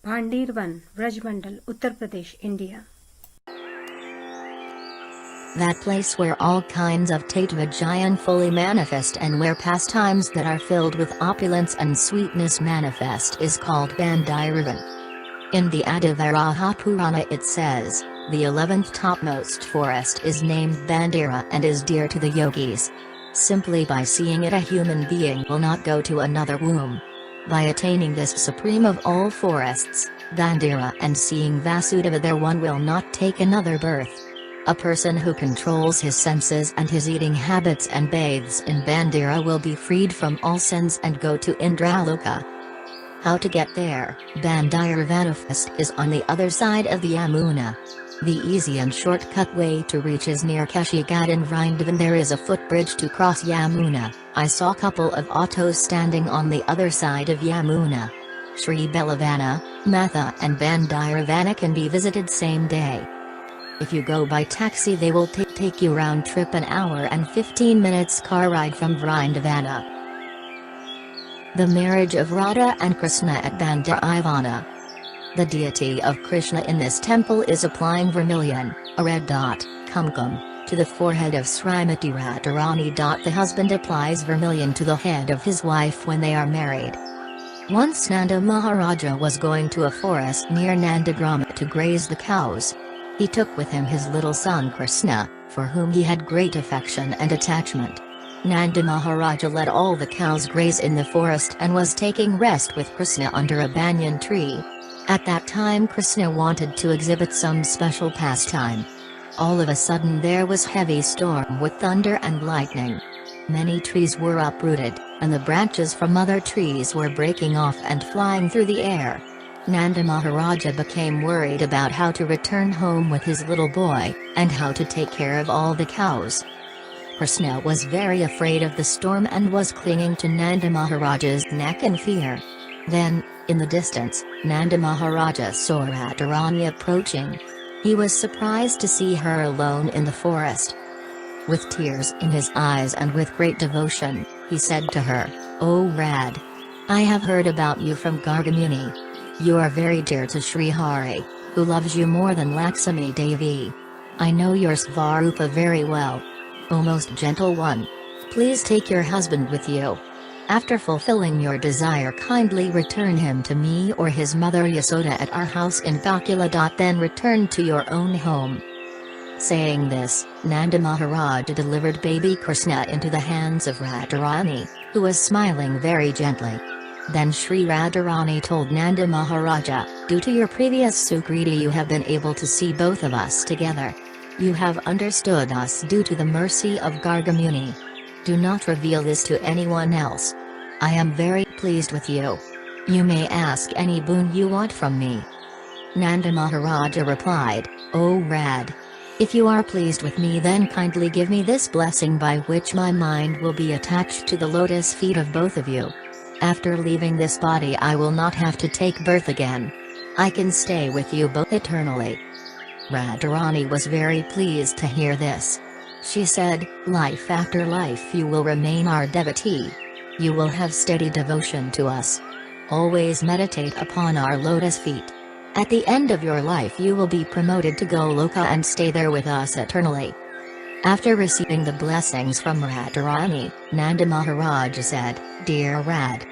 Bandirvana Vraja Mandal, Uttar Pradesh, India. That place where all kinds of Tattva fully manifest and where pastimes that are filled with opulence and sweetness manifest is called Bandirvana. In the Adivaraha Purana it says, the 11th topmost forest is named Bandira and is dear to the yogis. Simply by seeing it a human being will not go to another womb. By attaining this supreme of all forests, Bandira, and seeing Vasudeva there one will not take another birth. A person who controls his senses and his eating habits and bathes in Bandira will be freed from all sins and go to Indraloka. How to get there? Bandirvana is on the other side of the Yamuna. The easy and shortcut way to reach is near Kashigat in Vrindavan. There is a footbridge to cross Yamuna. I saw couple of autos standing on the other side of Yamuna. Sri Belavana, Matha and Bandirvana can be visited same day. If you go by taxi they will take you round trip an hour and 15 minutes car ride from Vrindavana. The marriage of Radha and Krishna at Bandirvana. The deity of Krishna in this temple is applying vermilion, a red dot, kumkum, to the forehead of Srimati Radharani. The husband applies vermilion to the head of his wife when they are married. Once Nanda Maharaja was going to a forest near Nandagrama to graze the cows. He took with him his little son Krishna, for whom he had great affection and attachment. Nanda Maharaja let all the cows graze in the forest and was taking rest with Krishna under a banyan tree. At that time Krishna wanted to exhibit some special pastime. All of a sudden there was heavy storm with thunder and lightning. Many trees were uprooted, and the branches from other trees were breaking off and flying through the air. Nanda Maharaja became worried about how to return home with his little boy, and how to take care of all the cows. Krishna was very afraid of the storm and was clinging to Nanda Maharaja's neck in fear. Then, in the distance, Nanda Maharaja saw Radharani approaching. He was surprised to see her alone in the forest. With tears in his eyes and with great devotion, he said to her, "O Rad, I have heard about you from Gargamuni. You are very dear to Sri Hari, who loves you more than Lakshmi Devi. I know your Svarupa very well. O most gentle one, please take your husband with you. After fulfilling your desire kindly return him to me or his mother Yasoda at our house in Gokula. Then return to your own home." Saying this, Nanda Maharaja delivered baby Krishna into the hands of Radharani, who was smiling very gently. Then Sri Radharani told Nanda Maharaja, "Due to your previous Sukriti you have been able to see both of us together. You have understood us due to the mercy of Gargamuni. Do not reveal this to anyone else. I am very pleased with you. You may ask any boon you want from me." Nanda Maharaja replied, "O Rad, if you are pleased with me then kindly give me this blessing by which my mind will be attached to the lotus feet of both of you. After leaving this body I will not have to take birth again. I can stay with you both eternally." Radharani was very pleased to hear this. She said, "Life after life you will remain our devotee. You will have steady devotion to us. Always meditate upon our lotus feet. At the end of your life you will be promoted to Goloka and stay there with us eternally." After receiving the blessings from Radharani, Nanda Maharaj said, "Dear Rad,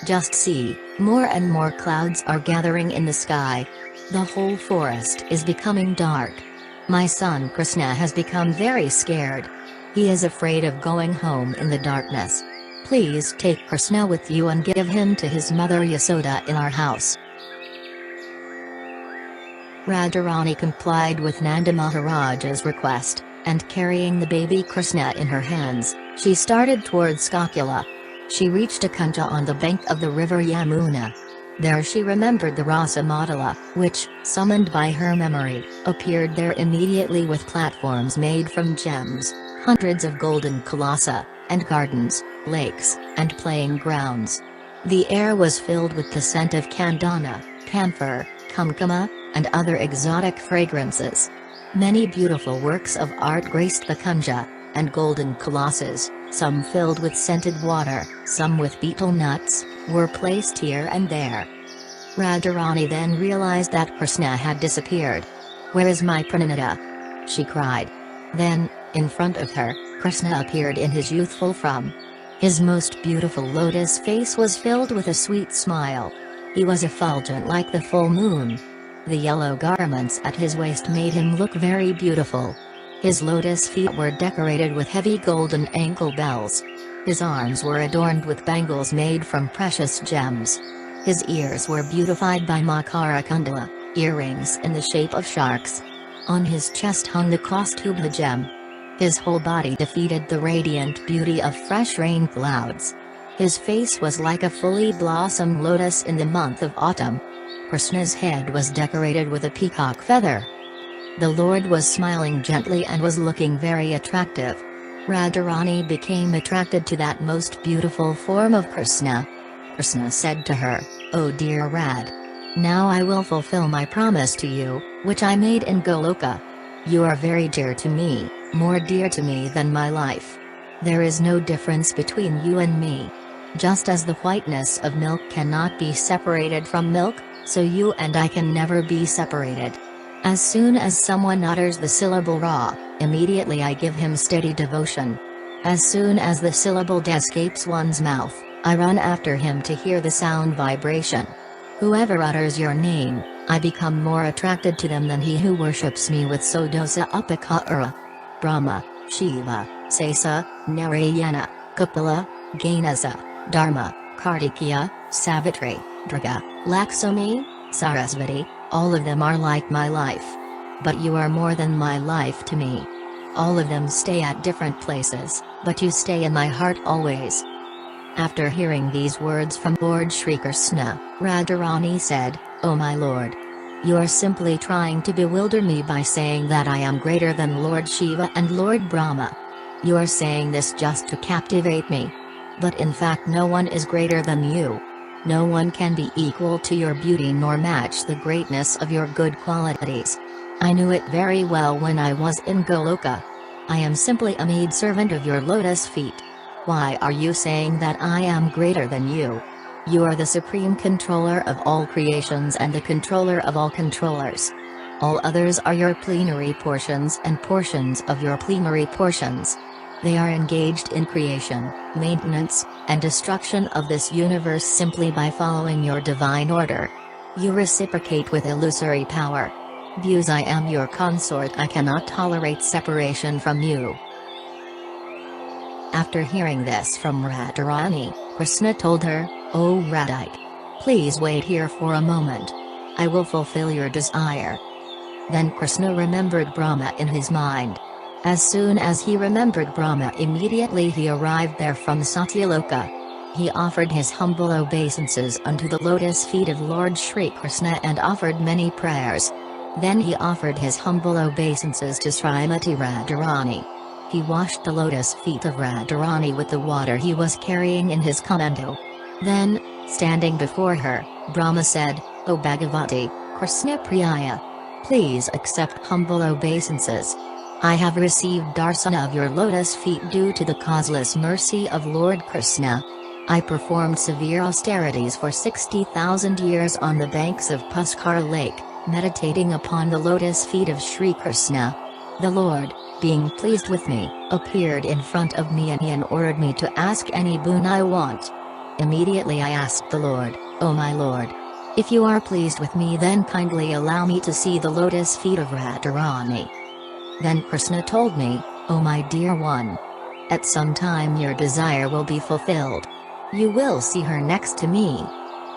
just see, more and more clouds are gathering in the sky. The whole forest is becoming dark. My son Krishna has become very scared. He is afraid of going home in the darkness. Please take Krishna with you and give him to his mother Yasoda in our house." Radharani complied with Nanda Maharaja's request, and carrying the baby Krishna in her hands, she started towards Gokula. She reached a kunja on the bank of the river Yamuna. There she remembered the Rasa Mandala, which, summoned by her memory, appeared there immediately with platforms made from gems, hundreds of golden kalasa, and gardens, lakes, and playing grounds. The air was filled with the scent of candana, camphor, kumkuma, and other exotic fragrances. Many beautiful works of art graced the kunja, and golden kalasas, some filled with scented water, some with betel nuts, were placed here and there. Radharani then realized that Krishna had disappeared. "Where is my Pranita?" she cried. Then, in front of her, Krishna appeared in his youthful form. His most beautiful lotus face was filled with a sweet smile. He was effulgent like the full moon. The yellow garments at his waist made him look very beautiful. His lotus feet were decorated with heavy golden ankle bells. His arms were adorned with bangles made from precious gems. His ears were beautified by Makara Kundala, earrings in the shape of sharks. On his chest hung the Kaustubha gem. His whole body defeated the radiant beauty of fresh rain clouds. His face was like a fully blossomed lotus in the month of autumn. Krishna's head was decorated with a peacock feather. The Lord was smiling gently and was looking very attractive. Radharani became attracted to that most beautiful form of Krishna. Krishna said to her, "Oh dear Rad. Now I will fulfill my promise to you, which I made in Goloka. You are very dear to me, more dear to me than my life. There is no difference between you and me. Just as the whiteness of milk cannot be separated from milk, so you and I can never be separated. As soon as someone utters the syllable Ra, immediately I give him steady devotion. As soon as the syllable D escapes one's mouth, I run after him to hear the sound vibration. Whoever utters your name, I become more attracted to them than he who worships me with Sodosa Upakara. Brahma, Shiva, Sesa, Narayana, Gokula, Ganesa, Dharma, Kartikeya, Savitri, Durga, Lakshmi, Sarasvati, all of them are like my life. But you are more than my life to me. All of them stay at different places, but you stay in my heart always." After hearing these words from Lord Shri Krishna, Radharani said, "Oh my Lord. You are simply trying to bewilder me by saying that I am greater than Lord Shiva and Lord Brahma. You are saying this just to captivate me. But in fact no one is greater than you. No one can be equal to your beauty nor match the greatness of your good qualities. I knew it very well when I was in Goloka. I am simply a maidservant of your lotus feet. Why are you saying that I am greater than you? You are the supreme controller of all creations and the controller of all controllers. All others are your plenary portions and portions of your plenary portions. They are engaged in creation, maintenance, and destruction of this universe simply by following your divine order. You reciprocate with illusory power. Because I am your consort, I cannot tolerate separation from you." After hearing this from Radharani, Krishna told her, "Oh Radhike. Please wait here for a moment. I will fulfill your desire." Then Krishna remembered Brahma in his mind. As soon as he remembered Brahma, immediately he arrived there from Satyaloka. He offered his humble obeisances unto the lotus feet of Lord Shri Krishna and offered many prayers. Then he offered his humble obeisances to Srimati Radharani. He washed the lotus feet of Radharani with the water he was carrying in his kamandu. Then, standing before her, Brahma said, "O Bhagavati, Krishna Priyaya. Please accept humble obeisances. I have received darsana of your lotus feet due to the causeless mercy of Lord Krishna. I performed severe austerities for 60,000 years on the banks of Pushkar Lake, meditating upon the lotus feet of Shri Krishna. The Lord, being pleased with me, appeared in front of me and ordered me to ask any boon I want. Immediately I asked the Lord, 'O my Lord, if you are pleased with me, then kindly allow me to see the lotus feet of Radharani.' Then Krishna told me, 'O my dear one, at some time your desire will be fulfilled. You will see her next to me.'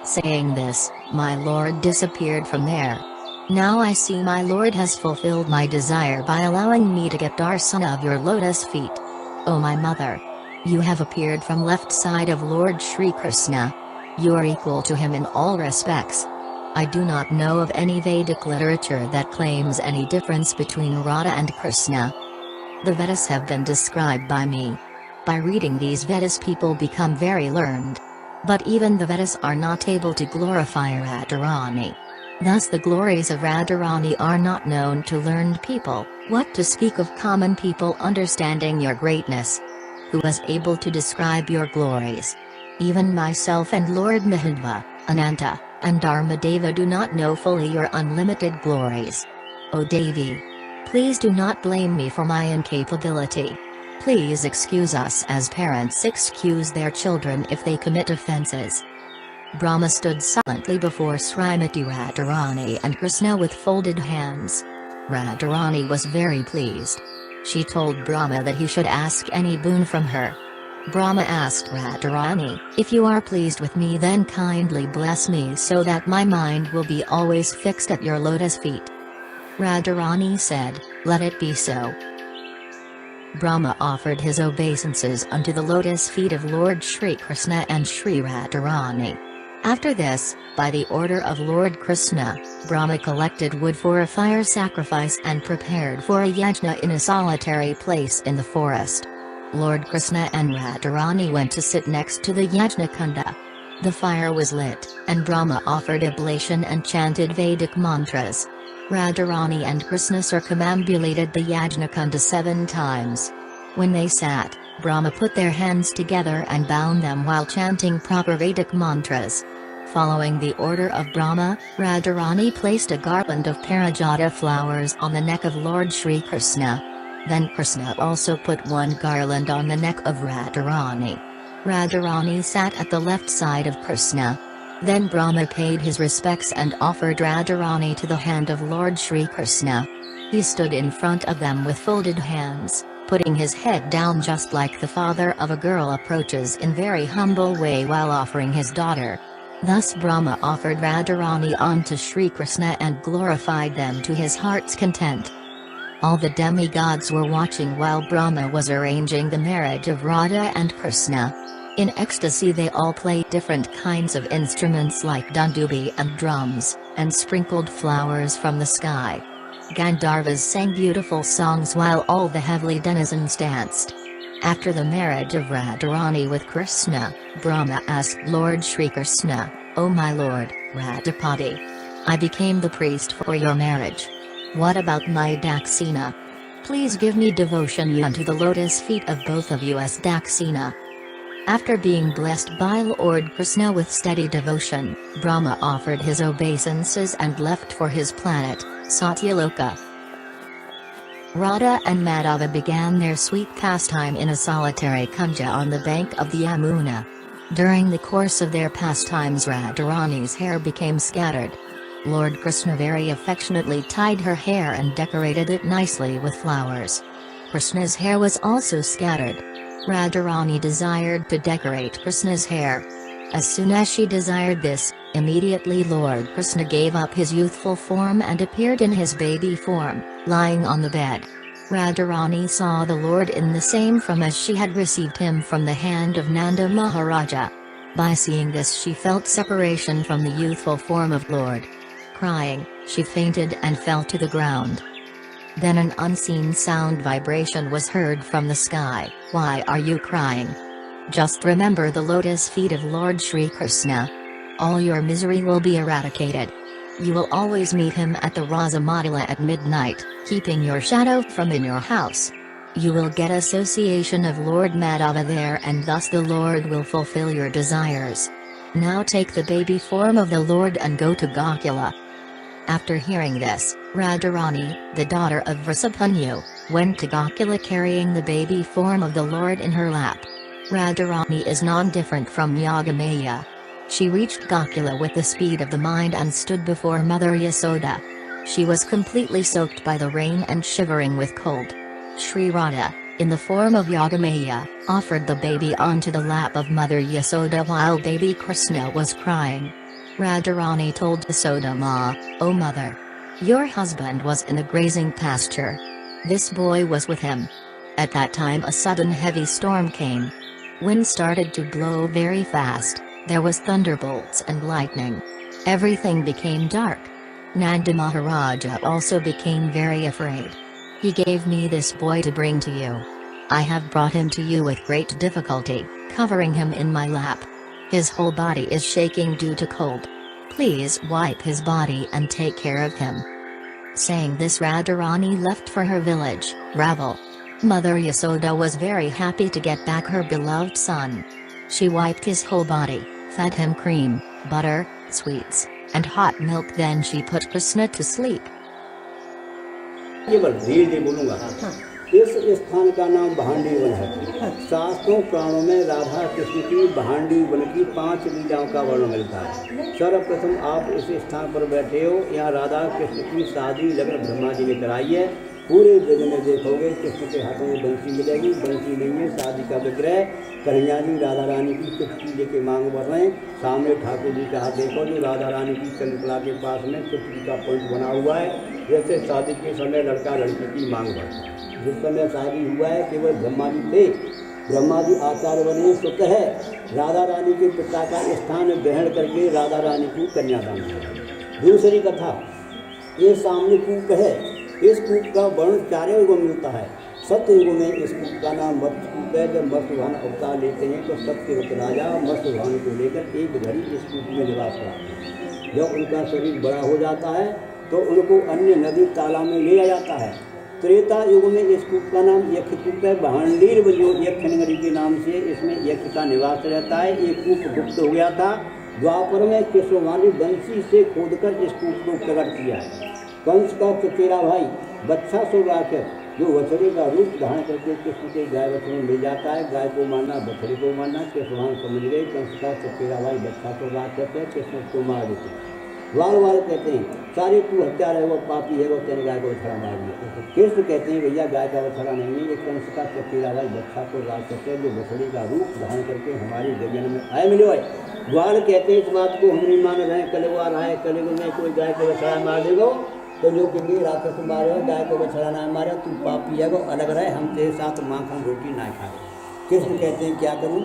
Saying this, my Lord disappeared from there. Now I see my Lord has fulfilled my desire by allowing me to get darsana of your lotus feet. O my mother, you have appeared from left side of Lord Shri Krishna. You are equal to him in all respects. I do not know of any Vedic literature that claims any difference between Radha and Krishna. The Vedas have been described by me. By reading these Vedas people become very learned. But even the Vedas are not able to glorify Radharani. Thus the glories of Radharani are not known to learned people, what to speak of common people understanding your greatness. Who is able to describe your glories? Even myself and Lord Mahadva, Ananta, and Dharmadeva do not know fully your unlimited glories. O Devi! Please do not blame me for my incapability. Please excuse us as parents excuse their children if they commit offenses. Brahma stood silently before Srimati Radharani and Krishna with folded hands. Radharani was very pleased. She told Brahma that he should ask any boon from her. Brahma asked Radharani, "If you are pleased with me, then kindly bless me so that my mind will be always fixed at your lotus feet." Radharani said, "Let it be so." Brahma offered his obeisances unto the lotus feet of Lord Shri Krishna and Shri Radharani. After this, by the order of Lord Krishna, Brahma collected wood for a fire sacrifice and prepared for a yajna in a solitary place in the forest. Lord Krishna and Radharani went to sit next to the yajna kunda. The fire was lit, and Brahma offered oblation and chanted Vedic mantras. Radharani and Krishna circumambulated the yajna kunda 7 times. When they sat, Brahma put their hands together and bound them while chanting proper Vedic mantras. Following the order of Brahma, Radharani placed a garland of parijata flowers on the neck of Lord Shri Krishna. Then Krishna also put one garland on the neck of Radharani. Radharani sat at the left side of Krishna. Then Brahma paid his respects and offered Radharani to the hand of Lord Shri Krishna. He stood in front of them with folded hands, putting his head down just like the father of a girl approaches in very humble way while offering his daughter. Thus Brahma offered Radharani on to Shri Krishna and glorified them to his heart's content. All the demigods were watching while Brahma was arranging the marriage of Radha and Krishna. In ecstasy they all played different kinds of instruments like dundubi and drums, and sprinkled flowers from the sky. Gandharvas sang beautiful songs while all the heavenly denizens danced. After the marriage of Radharani with Krishna, Brahma asked Lord Shri Krishna, "O my lord, Radhapati, I became the priest for your marriage. What about my Dakshina? Please give me devotion unto the lotus feet of both of you as Dakshina." After being blessed by Lord Krishna with steady devotion, Brahma offered his obeisances and left for his planet, Satyaloka. Radha and Madhava began their sweet pastime in a solitary kunja on the bank of the Yamuna. During the course of their pastimes, Radharani's hair became scattered. Lord Krishna very affectionately tied her hair and decorated it nicely with flowers. Krishna's hair was also scattered. Radharani desired to decorate Krishna's hair. As soon as she desired this, immediately Lord Krishna gave up his youthful form and appeared in his baby form, lying on the bed. Radharani saw the Lord in the same form as she had received him from the hand of Nanda Maharaja. By seeing this, she felt separation from the youthful form of Lord. Crying, she fainted and fell to the ground. Then an unseen sound vibration was heard from the sky. "Why are you crying? Just remember the lotus feet of Lord Shri Krishna. All your misery will be eradicated. You will always meet him at the Rasamadila at midnight, keeping your shadow from in your house. You will get association of Lord Madhava there, and thus the Lord will fulfill your desires. Now take the baby form of the Lord and go to Gokula." After hearing this, Radharani, the daughter of Vrishapanu, went to Gokula carrying the baby form of the Lord in her lap. Radharani is non-different from Yogamaya. She reached Gokula with the speed of the mind and stood before Mother Yasoda. She was completely soaked by the rain and shivering with cold. Sri Radha, in the form of Yogamaya, offered the baby onto the lap of Mother Yasoda while baby Krishna was crying. Radharani told Yasoda Ma, "O mother, your husband was in a grazing pasture. This boy was with him. At that time a sudden heavy storm came. Wind started to blow very fast, there was thunderbolts and lightning. Everything became dark. Nanda Maharaja also became very afraid. He gave me this boy to bring to you. I have brought him to you with great difficulty, covering him in my lap. His whole body is shaking due to cold. Please wipe his body and take care of him." Saying this, Radharani left for her village, Raval. Mother Yasoda was very happy to get back her beloved son. She wiped his whole body, fed him cream, butter, sweets, and hot milk. Then she put Krishna to sleep. केवल धीरे धीरे बोलूंगा। इस स्थान का नाम भांडीवन है। शास्त्रों पुराणों में राधा कृष्ण की भांडीवन की 5 लीलाओं का वर्णन मिलता है। सर्वप्रथम आप इस स्थान पर बैठे हो, यहाँ राधा कृष्ण की शादी लगन ब्रह्मा जी ने कराई है। पूरे जगह में देखोगे कृष्ण के हाथों में बंसी मिलेगी, बंसी नहीं है शादी का विग्रह। कन्हैया जी राधा रानी की चुटकी लेके मांग भर रहे हैं। सामने ठाकुर जी का हाथ देखो जो राधा रानी की चंद्रकला के पास में चुटकी का पॉइंट बना हुआ है। जैसे शादी के समय लड़का लड़की की मांग भरता है। जिस समय शादी हुआ है केवल ब्रह्मा जी थे, ब्रह्मा जी आचार्य बने सुत है। राधा रानी के पिता का स्थान ग्रहण करके राधा रानी को कन्यादान किया। दूसरी कथा, ये सामने कूप है। इस कूप का वर्णन 4 युगों में मिलता है। सत्य युग में इस कूप का नाम मत्स्य कूप है। जब मत्स्यवाहन अवतार लेते हैं तो सत्यवत राजा मत्स्यवाहन को लेकर एक घड़ी इस कूप में निवास करते हैं। जब उनका शरीर बड़ा हो जाता है तो उनको अन्य नदी तालाब में ले जाता है। त्रेता युग में इस कूप का नाम यक्ष कूप है। भांडीर जो यक्षनगरी के नाम से इसमें यक्ष का निवास रहता है। ये कूप गुप्त हो गया था। द्वापर में कृष्ण ने बंसी से खोदकर इस कूप को प्रकट किया है। कंस का चचेरा भाई बच्चा सो राक्षस जो बछड़े का रूप धारण करके कृष्ण के गाय बछड़े में मिल जाता है। गाय को मारना बछड़े को मारना कृष्ण समझ गए। कंस का चचेरा भाई बच्चा सो राक्षस है, कृष्ण को मार देते हैं। वाल वाल कहते हैं सारे तू हत्या है, वो पापी है, वो तेरे गाय को बछड़ा मार दिया। कृष्ण कहते हैं भैया गाय का बछड़ा नहीं है, ये कंस का चचेरा भाई बच्चा को राक्षस है जो बछड़े का रूप धारण करके हमारी गजन में आए मिले भाई। ग्वाल कहते हैं इस बात को हम नहीं मान रहे हैं। कलयुग आ रहा है, कलयुग में कोई गाय को बछड़ा मार देगा तो जो कि राक्षस मारे हो, गाय को बछड़ा ना मारे, तू पापी है, वो अलग रहे, हम तेरे साथ माखन रोटी ना खाए। कृष्ण कहते हैं क्या करूं?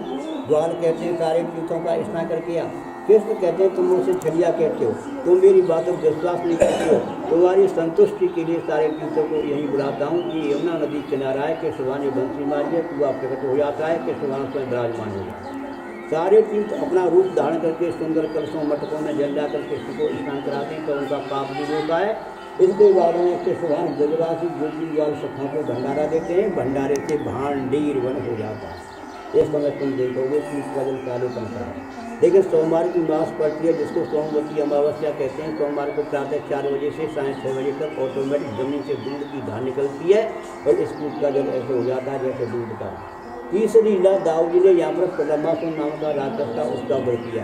ग्वाल कहते हैं सारे तीर्थों का स्नान करके आ। कृष्ण कहते हैं तुम मुझसे छलिया कहते हो, तुम मेरी बातों पर विश्वास नहीं करते हो, तुम्हारी संतुष्टि के लिए सारे तीर्थों को यही बुलाता हूँ कि यमुना नदी किनारा है कि सुहानी बंसी मारिए, कुआ प्रकट हो जाता है कि सुहान स्वयं विराजमान हो जाता है। सारे तीर्थ अपना रूप धारण करके सुंदर कलशों मटकों में जल जाकर कृष्ण को स्नान कराते हैं तो उनका पाप दूर होता है। इसके बाद में कृष्ण ब्रजवासी गोपी वाल सखा को भंडारा देते हैं। भंडारे से भांडीरवन हो जाता है। इस समय तुम देखोगे कि जल काले पंखा है। लेकिन सोमवार की मास पड़ती है जिसको सोमवती अमावस्या कहते हैं। सोमवार को प्रातः 4 बजे से साढ़े 6 बजे तक ऑटोमेटिक जमीन से दूध की धार निकलती है और इस कूप का जल ऐसे हो जाता है जैसे दूध का। तीसरी लीला दाऊ जी ने यहाँ पर प्रलम्बासुर नाम का राक्षस था उसका वध किया।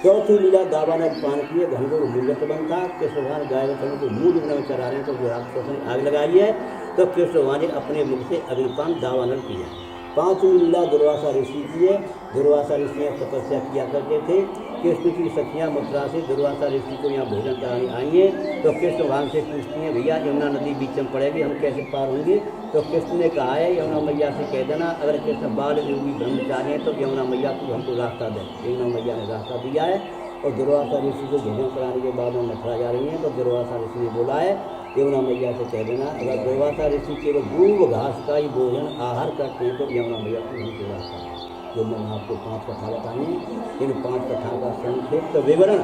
चौथी लीला दावा ने पान किए घनघोर मूर्त बन था। कृष्ण गाय बछड़ों को मुँह जुगने में चरा रहे हैं तो जो राक्षस ने आग लगाई है तो कृष्ण ने अपने मुख से अग्निपान दावानल किया। पांचवी लीला दुर्वासा ऋषि की है। दुर्वासा ऋषि तपस्या किया करते थे। कृष्ण की सखियाँ मथुरा से दुर्वासा ऋषि को यहाँ भोजन कराने आई हैं तो कृष्ण भगवान से पूछती हैं भैया यमुना नदी बीच में पड़ेगी, हम कैसे पार होंगे? तो कृष्ण ने कहा है यमुना मैया से कह देना अगर कृष्ण बाल योगी ब्रह्मचारी हैं तो यमुना मैया को हमको रास्ता दें। यमुना मैया ने रास्ता दिया है और दुर्वासा ऋषि को भोजन कराने के बाद वो मथुरा जा रही हैं तो दुर्वासा ऋषि ने बोला है यमुना मैया से कह देना अगर दुर्वासा ऋषि केवल दूब घास का ही भोजन आहार करते हैं तो यमुना मैया को हमको रास्ता है। जो मैंने आपको 5 कथा बताई, इन 5 कथाओं का संक्षिप्त विवरण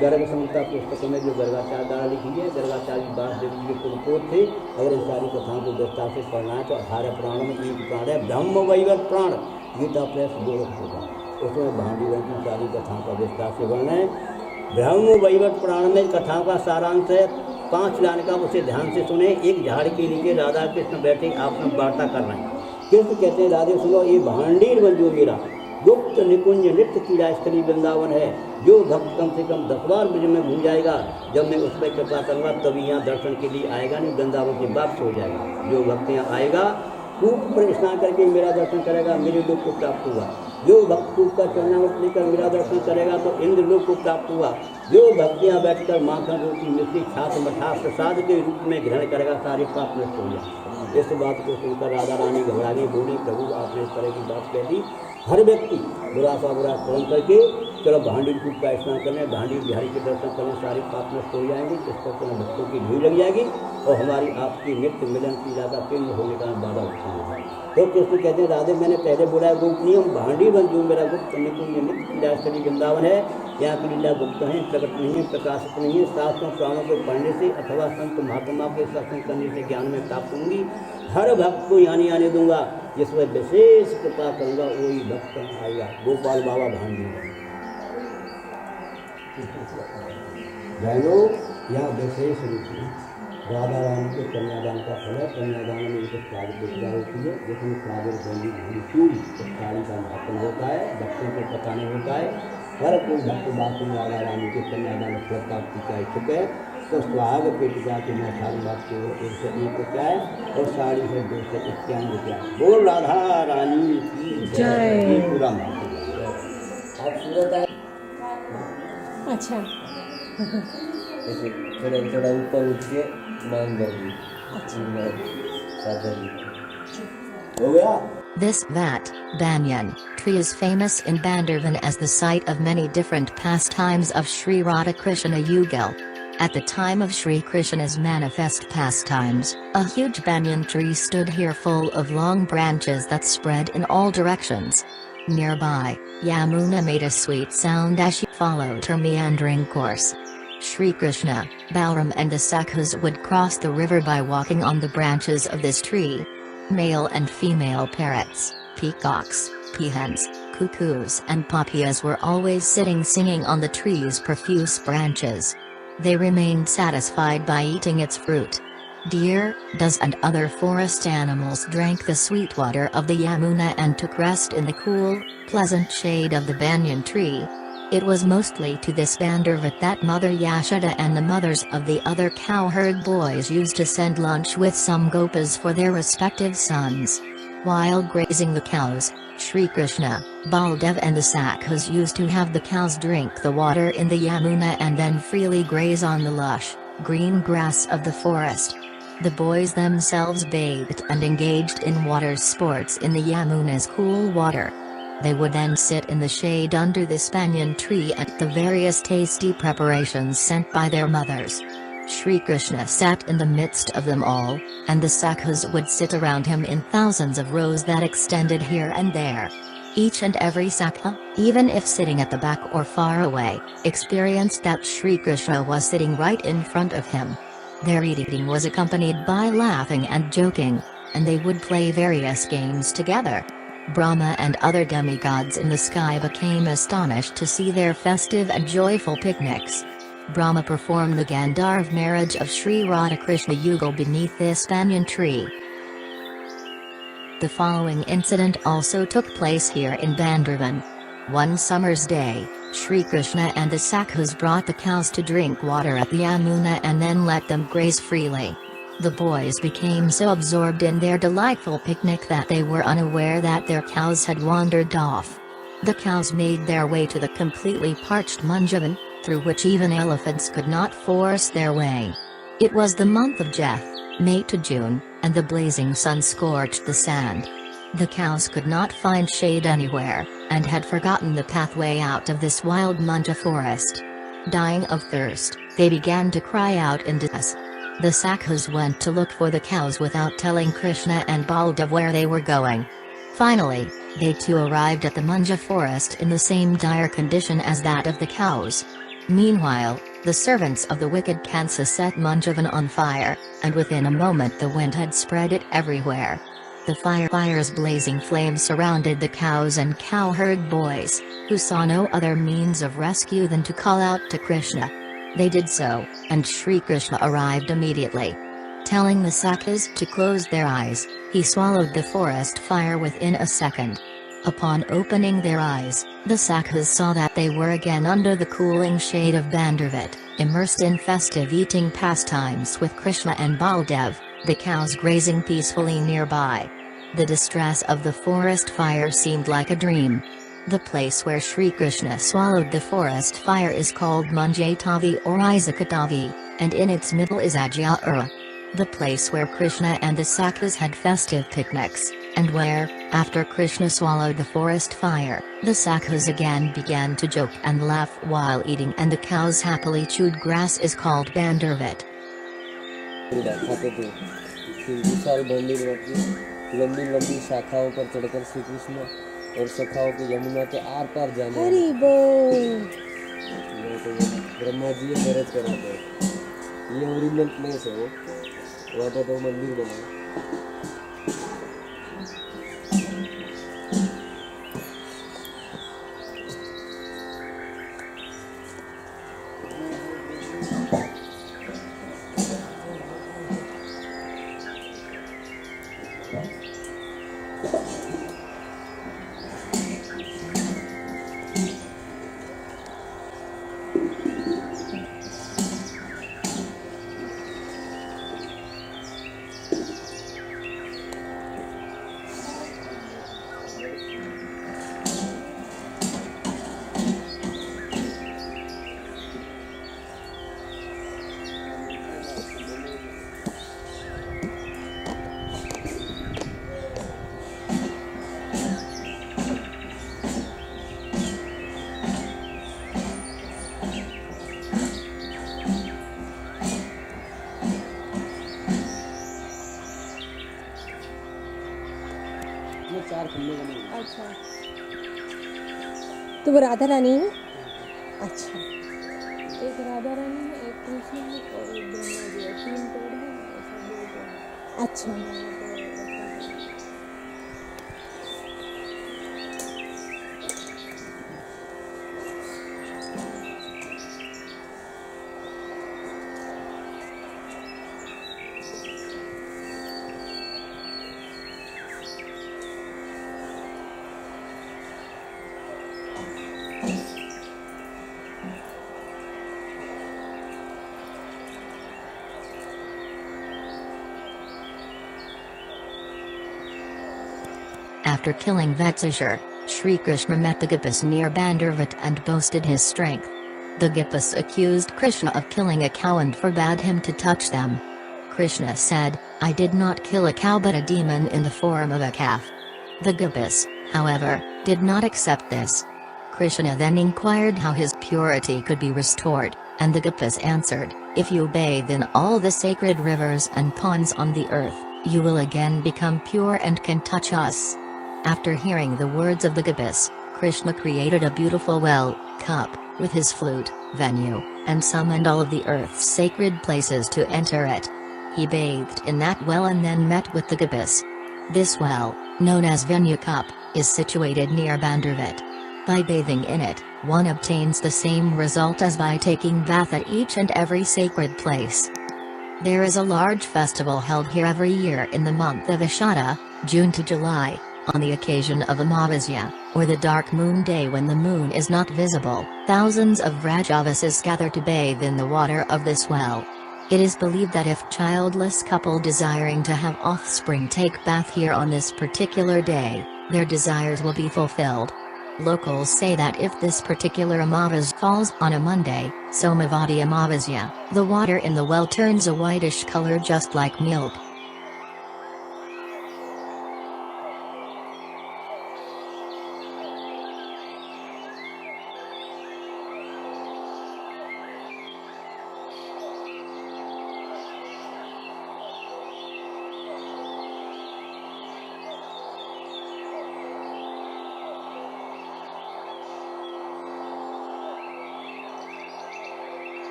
गर्ग संहिता पुस्तक में जो गर्गाचार्य द्वारा लिखी है। गर्गाचार्य जी वासुदेव जी के कुलपुत्र थे। अगर इन सारी कथाओं को विस्तार से पढ़ना है तो 18 पुराणों में एक प्राण है ब्रह्म वैवर्त प्राण, गीता प्रेस गोरख होगा, उसमें भांडीवन की सारी कथाओं का विस्तार से वर्णन है। ब्रह्म वैवर्त प्राण में कथाओं का सारांश है 5 लाइन का, उसे ध्यान से सुने। एक झाड़ के नीचे राधा कृष्ण बैठे आपस में वार्ता कर रहे हैं। कृष्ण कहते हैं राधे सुनो ये भांडीरवन जो मेरा गुप्त निकुंज नृत्य क्रीड़ा स्थली वृंदावन है, जो भक्त कम से कम 10 बार ब्रज में घूम जाएगा जब मैं उस पर कृपा करूँगा तभी यहाँ दर्शन के लिए आएगा, नहीं वृंदावन से वापस हो जाएगा। जो भक्त यहाँ आएगा कूप पर स्नान करके मेरा दर्शन करेगा मेरे लोग को प्राप्त हुआ। जो भक्त कूप का चरणामृत लेकर मेरा दर्शन करेगा तो इंद्र लोग को प्राप्त हुआ। जो भक्त यहाँ बैठकर माखन रोटी मिश्री छाछ मठास प्रसाद के रूप में ग्रहण करेगा सारे पाप नष्ट हो जाए। इस बात को सुनकर राधा रानी घबरा गई, बोली प्रभु आपने इस तरह की बात कह दी। हर व्यक्ति बुरा सा बुरा कर्म करके चलो भांडी कूप का स्नान करने, भांडी बिहारी के दर्शन करने, सारे पाप नष्ट हो जाएंगे। इस पर तुम्हें भक्तों की भीड़ लग जाएगी और हमारी आपकी नित्य मिलन की ज़्यादा केंद्र होने का बाधा उत्पन्न होगा। तो कृष्ण कहते हैं राधे मैंने पहले बोला है गोपनीयम भांडीवन जो मेरा गुप्त निकुंज नित्य क्रीड़ास्थली वृंदावन है। यहाँ की लीला गुप्त है, प्रकट नहीं है, प्रकाशित नहीं है। शास्त्रों पुराणों को पढ़ने से अथवा संत महात्मा के सत्संग करने से ज्ञान में प्राप्त होंगी। हर भक्त को यहाँ नहीं आने दूंगा, जिसमें विशेष कृपा करूँगा वही भक्त आएगा। गोपाल बाबा भांडीवन बहनों, यहाँ विशेष रूप में राधा रानी के कन्यादान का फल है। कन्यादान में एक प्राग पूजा होती है, जिसमें प्रागर बंदी भूल साड़ी का महत्व होता है। भक्तों को पता नहीं होता है, हर कोई भक्त बाकी राधा रानी के कन्यादान फल प्राप्ति का इच्छुक है तो सुहाग पेट जाके मैं सारी बात को 101 रुपया है और साड़ी से 291 रुपया। बोल राधा रानी की जय। ये पूरा महत्व आप सूरत आए। अच्छा, ऐसे थोड़ा ऊपर उठ के मांग करूँगी। हो गया। This vat, banyan, tree is famous in Bandirvana as the site of many different pastimes of Sri Radha Krishna Yugal. At the time of Sri Krishna's manifest pastimes, a huge banyan tree stood here full of long branches that spread in all directions. Nearby, Yamuna made a sweet sound as she followed her meandering course. Sri Krishna, Balaram and the Sakhas would cross the river by walking on the branches of this tree. Male and female parrots, peacocks, peahens, cuckoos and papias were always sitting singing on the tree's profuse branches. They remained satisfied by eating its fruit. Deer, does and other forest animals drank the sweet water of the Yamuna and took rest in the cool, pleasant shade of the banyan tree. It was mostly to this Bandirvat that Mother Yashoda and the mothers of the other cowherd boys used to send lunch with some gopas for their respective sons. While grazing the cows, Sri Krishna, Baldev and the Sakhas used to have the cows drink the water in the Yamuna and then freely graze on the lush, green grass of the forest. The boys themselves bathed and engaged in water sports in the Yamuna's cool water. They would then sit in the shade under this banyan tree and eat the various tasty preparations sent by their mothers. Sri Krishna sat in the midst of them all, and the Sakhas would sit around him in thousands of rows that extended here and there. Each and every Sakha, even if sitting at the back or far away, experienced that Sri Krishna was sitting right in front of him. Their eating was accompanied by laughing and joking, and they would play various games together. Brahma and other demigods in the sky became astonished to see their festive and joyful picnics. Brahma performed the Gandharv marriage of Sri Radha Krishna Yugal beneath this banyan tree. The following incident also took place here in Bandirvana. One summer's day, Sri Krishna and the Sakhas brought the cows to drink water at the Yamuna and then let them graze freely. The boys became so absorbed in their delightful picnic that they were unaware that their cows had wandered off. The cows made their way to the completely parched Manjavan, through which even elephants could not force their way. It was the month of Jeth, May to June, and the blazing sun scorched the sand. The cows could not find shade anywhere, and had forgotten the pathway out of this wild Manja forest. Dying of thirst, they began to cry out in distress. The Sakhas went to look for the cows without telling Krishna and Baldev where they were going. Finally, they too arrived at the Manja forest in the same dire condition as that of the cows. Meanwhile, the servants of the wicked Kansa set Manjavan on fire, and within a moment the wind had spread it everywhere. The fire's blazing flames surrounded the cows and cowherd boys, who saw no other means of rescue than to call out to Krishna. They did so, and Sri Krishna arrived immediately. Telling the Sakhas to close their eyes, he swallowed the forest fire within a second. Upon opening their eyes, the Sakhas saw that they were again under the cooling shade of Bandirvat, immersed in festive eating pastimes with Krishna and Baldev, the cows grazing peacefully nearby. The distress of the forest fire seemed like a dream. The place where Sri Krishna swallowed the forest fire is called Manjatavi or Isakatavi, and in its middle is Ajyara. The place where Krishna and the Sakhas had festive picnics, and where, after Krishna swallowed the forest fire, the Sakhas again began to joke and laugh while eating and the cows happily chewed grass is called Bandirvat. लंबी लंबी शाखाओं पर चढ़कर श्री कृष्ण और सखाओं के यमुना के are पार जाने तो ब्रह्मा जी मैरिज कराते हैं। ये ओरिजिनल प्लेस है, वो वहाँ पर तो मंदिर बना है। 4 खंभे बने हैं। अच्छा, तो वो राधा रानी है। अच्छा, एक राधा रानी है, एक कृष्ण है और एक ब्रह्मा जी है, 3 पेड़ हैं, ऐसा 2 पेड़ हैं। अच्छा, After killing Vatsashur, Sri Krishna met the Gopis near Bandirvana and boasted his strength. The Gopis accused Krishna of killing a cow and forbade him to touch them. Krishna said, "I did not kill a cow but a demon in the form of a calf." The Gopis, however, did not accept this. Krishna then inquired how his purity could be restored, and the Gopis answered, "If you bathe in all the sacred rivers and ponds on the earth, you will again become pure and can touch us." After hearing the words of the Gopis, Krishna created a beautiful well, cup, with his flute, Venu, and summoned all of the earth's sacred places to enter it. He bathed in that well and then met with the Gopis. This well, known as Venu Kupa, is situated near Bandirvana. By bathing in it, one obtains the same result as by taking bath at each and every sacred place. There is a large festival held here every year in the month of Ashada, June to July, on the occasion of Amavasya, or the dark moon day when the moon is not visible. Thousands of Vrajavasis gather to bathe in the water of this well. It is believed that if childless couple desiring to have offspring take bath here on this particular day, their desires will be fulfilled. Locals say that if this particular Amavas falls on a Monday, Somavati Amavasya, the water in the well turns a whitish color just like milk.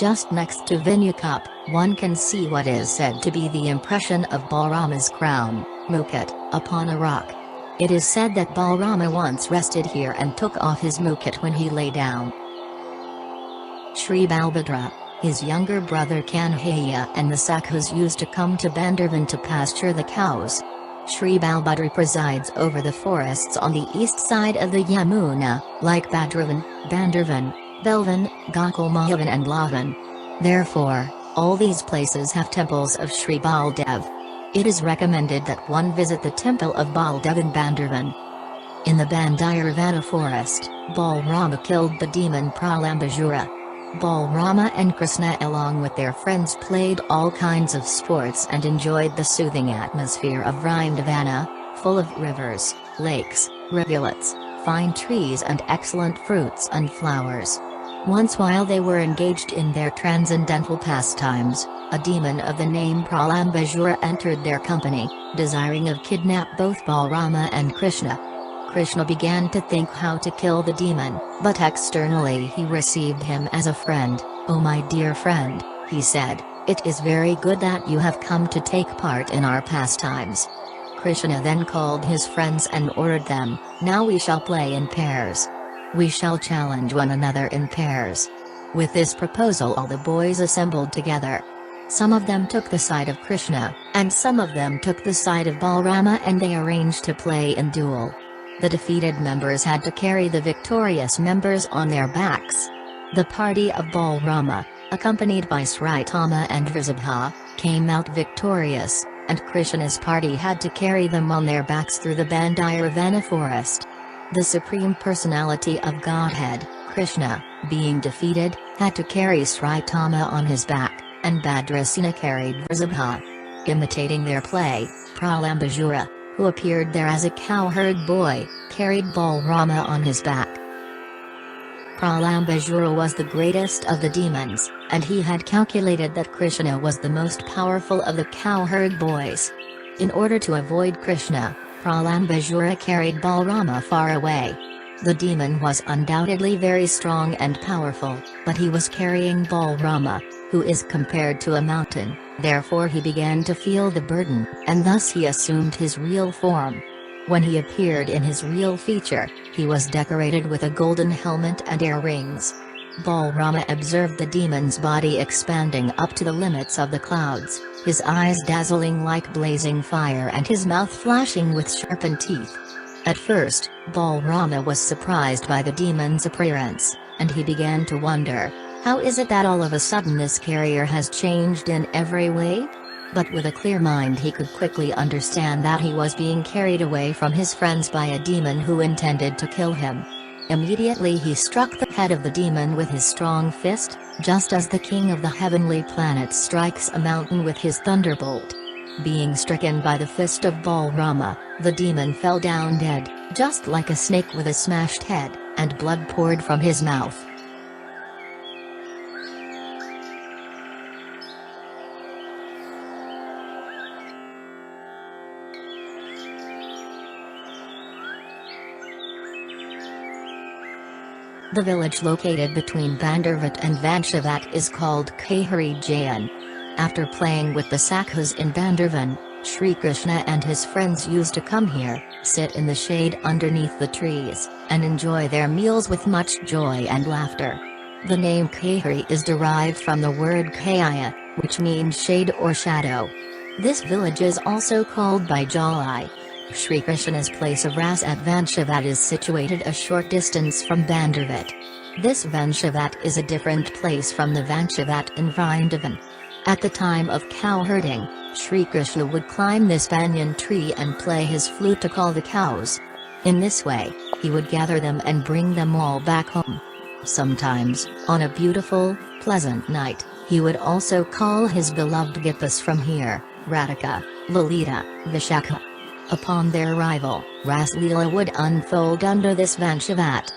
Just next to Venu Kupa, one can see what is said to be the impression of Balrama's crown, mukut, upon a rock. It is said that Balrama once rested here and took off his mukut when he lay down. Sri Balbhadra, his younger brother Kanhaiya and the Sakhas used to come to Bandirvana to pasture the cows. Sri Balbhadra presides over the forests on the east side of the Yamuna, like Bhadravan, Bandirvana, Belvan, Gokula and Lavan. Therefore, all these places have temples of Sri Baldev. It is recommended that one visit the temple of Baldev in Bandirvana. In the Bandirvana forest, Balrama killed the demon Pralambasura. Balrama and Krishna along with their friends played all kinds of sports and enjoyed the soothing atmosphere of Vrindavana, full of rivers, lakes, rivulets, fine trees and excellent fruits and flowers. Once while they were engaged in their transcendental pastimes, a demon of the name Pralambasura entered their company, desiring to kidnap both Balrama and Krishna. Krishna began to think how to kill the demon, but externally he received him as a friend. "Oh my dear friend," he said, "it is very good that you have come to take part in our pastimes." Krishna then called his friends and ordered them, "Now we shall play in pairs. We shall challenge one another in pairs." With this proposal all the boys assembled together. Some of them took the side of Krishna, and some of them took the side of Balrama and they arranged to play in duel. The defeated members had to carry the victorious members on their backs. The party of Balrama, accompanied by Sritama and Vrisabha, came out victorious, and Krishna's party had to carry them on their backs through the Bandirvana forest. The Supreme Personality of Godhead, Krishna, being defeated, had to carry Sritama on his back, and Bhadrasena carried Vrisabha. Imitating their play, Pralambasura, who appeared there as a cowherd boy, carried Balrama on his back. Pralambasura was the greatest of the demons, and he had calculated that Krishna was the most powerful of the cowherd boys. In order to avoid Krishna, Pralambasura carried Balrama far away. The demon was undoubtedly very strong and powerful, but he was carrying Balrama, who is compared to a mountain, therefore he began to feel the burden, and thus he assumed his real form. When he appeared in his real feature, he was decorated with a golden helmet and earrings. Balrama observed the demon's body expanding up to the limits of the clouds, his eyes dazzling like blazing fire and his mouth flashing with sharpened teeth. At first, Balrama was surprised by the demon's appearance, and he began to wonder, how is it that all of a sudden this carrier has changed in every way? But with a clear mind he could quickly understand that he was being carried away from his friends by a demon who intended to kill him. Immediately he struck the head of the demon with his strong fist, just as the king of the heavenly planets strikes a mountain with his thunderbolt. Being stricken by the fist of Balrama, the demon fell down dead, just like a snake with a smashed head, and blood poured from his mouth. The village located between Bandirvana and Vamshi Vata is called Kahari Jayan. After playing with the Sakhas in Bandirvana, Sri Krishna and his friends used to come here, sit in the shade underneath the trees, and enjoy their meals with much joy and laughter. The name Kahari is derived from the word Kaya, which means shade or shadow. This village is also called by Jalai. Sri Krishna's place of ras at Vamshi Vata is situated a short distance from Bandirvana. This Vamshi Vata is a different place from the Vamshi Vata in Vrindavana. At the time of cow herding, Sri Krishna would climb this banyan tree and play his flute to call the cows. In this way, he would gather them and bring them all back home. Sometimes, on a beautiful, pleasant night, he would also call his beloved gopis from here, Radhika, Lalita, Vishakha. Upon their arrival, Ras Leela would unfold under this Vamshi Vata.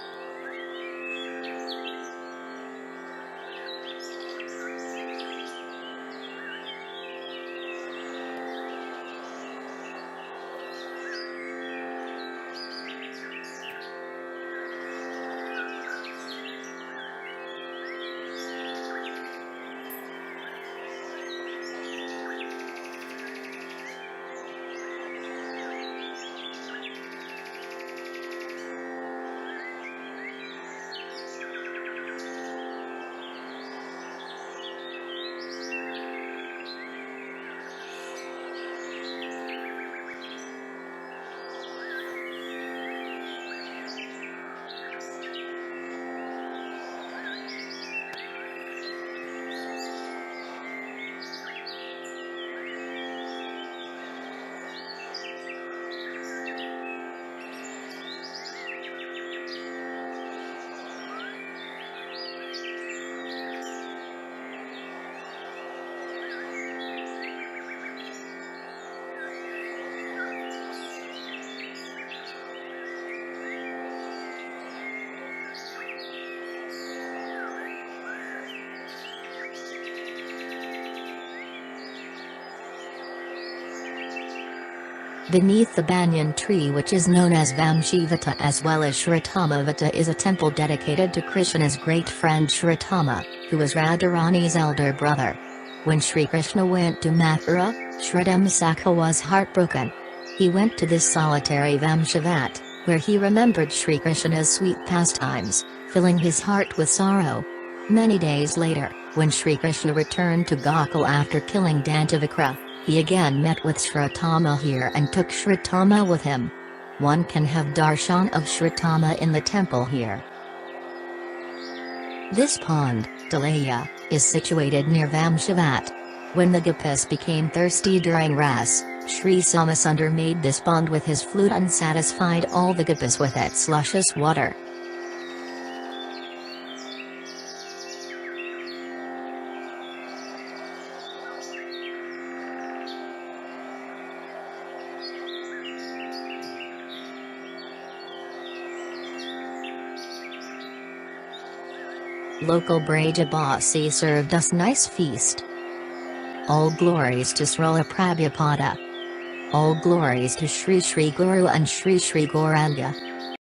Beneath the banyan tree, which is known as Vamshi Vata as well as Shritama Vata, is a temple dedicated to Krishna's great friend Shritama, who was Radharani's elder brother. When Sri Krishna went to Mathura, Shridam Sakha was heartbroken. He went to this solitary Vamshi Vata, where he remembered Sri Krishna's sweet pastimes, filling his heart with sorrow. Many days later, when Sri Krishna returned to Gokula after killing Dantavikra, he again met with Shritama here and took Shritama with him. One can have darshan of Shritama in the temple here. This pond, Dalaya, is situated near Vamshi Vata. When the gopis became thirsty during Ras, Sri Somasundar made this pond with his flute and satisfied all the gopis with its luscious water. Local Brajabasi served us nice feast. All glories to Srila Prabhupada. All glories to Shri Shri Guru and Shri Shri Gauranga.